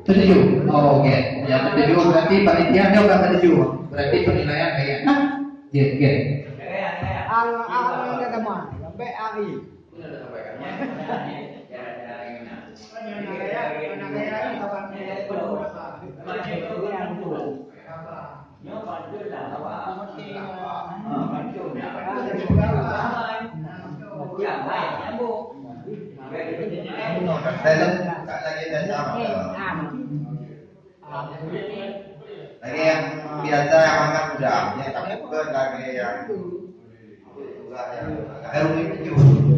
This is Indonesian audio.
7. Oh, oke. Ya 7 berarti panitia ada nggak 7? Berarti penilaian kayak gitu. Ang kata mah, sampai AI. Lagi yang biasa yang makan udah, yang tapi bukan lagi yang itu juga yang agak rumit juga.